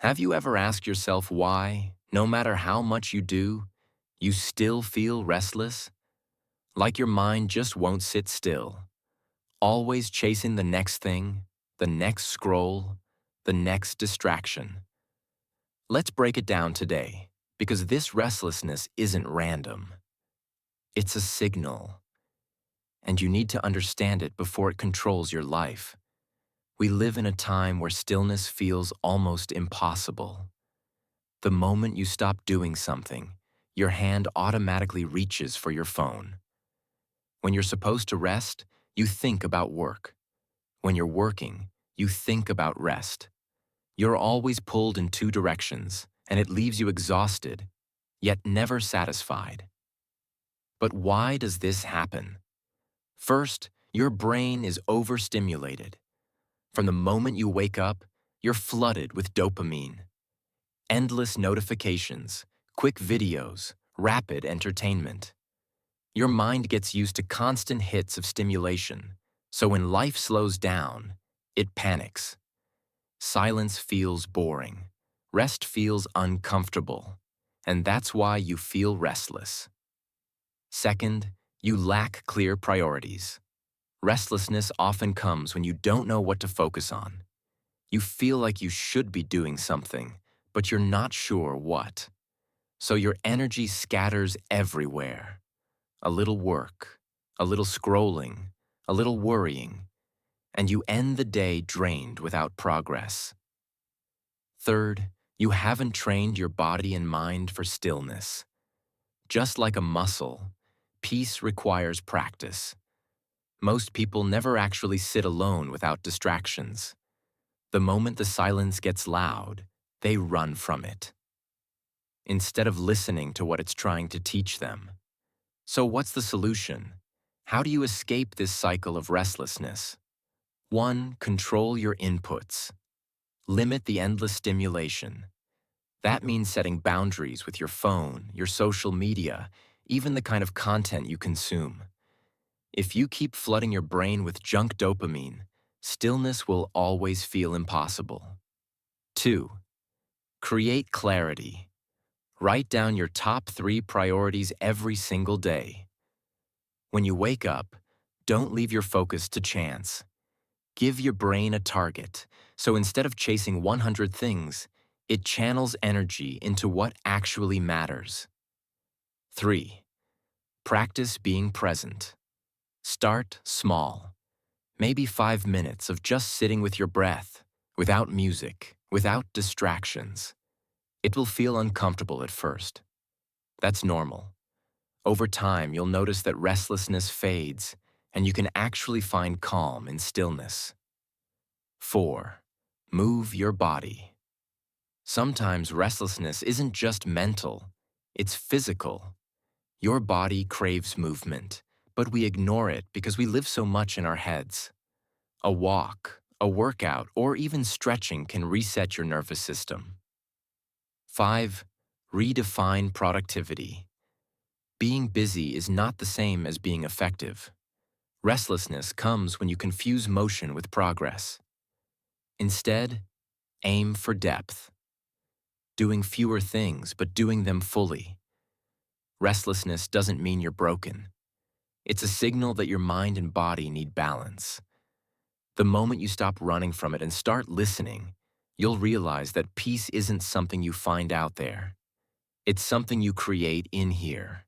Have you ever asked yourself why, no matter how much you do, you still feel restless? Like your mind just won't sit still, always chasing the next thing, the next scroll, the next distraction. Let's break it down today, because this restlessness isn't random. It's a signal, and you need to understand it before it controls your life. We live in a time where stillness feels almost impossible. The moment you stop doing something, your hand automatically reaches for your phone. When you're supposed to rest, you think about work. When you're working, you think about rest. You're always pulled in two directions, and it leaves you exhausted, yet never satisfied. But why does this happen? First, your brain is overstimulated. From the moment you wake up, you're flooded with dopamine. Endless notifications, quick videos, rapid entertainment. Your mind gets used to constant hits of stimulation, so when life slows down, it panics. Silence feels boring. Rest feels uncomfortable, and that's why you feel restless. Second, you lack clear priorities. Restlessness often comes when you don't know what to focus on. You feel like you should be doing something, but you're not sure what. So your energy scatters everywhere. A little work, a little scrolling, a little worrying, and you end the day drained without progress. Third, you haven't trained your body and mind for stillness. Just like a muscle, peace requires practice. Most people never actually sit alone without distractions. The moment the silence gets loud, they run from it, instead of listening to what it's trying to teach them. So what's the solution? How do you escape this cycle of restlessness? 1. Control your inputs. Limit the endless stimulation. That means setting boundaries with your phone, your social media, even the kind of content you consume. If you keep flooding your brain with junk dopamine, stillness will always feel impossible. 2. Create clarity. Write down your top 3 priorities every single day. When you wake up, don't leave your focus to chance. Give your brain a target, so instead of chasing 100 things, it channels energy into what actually matters. 3. Practice being present. Start small. Maybe 5 minutes of just sitting with your breath, without music, without distractions. It will feel uncomfortable at first. That's normal. Over time, you'll notice that restlessness fades, and you can actually find calm in stillness. 4. Move your body. Sometimes restlessness isn't just mental, it's physical. Your body craves movement, but we ignore it because we live so much in our heads. A walk, a workout, or even stretching can reset your nervous system. 5. Redefine productivity. Being busy is not the same as being effective. Restlessness comes when you confuse motion with progress. Instead, aim for depth. Doing fewer things, but doing them fully. Restlessness doesn't mean you're broken. It's a signal that your mind and body need balance. The moment you stop running from it and start listening, you'll realize that peace isn't something you find out there. It's something you create in here.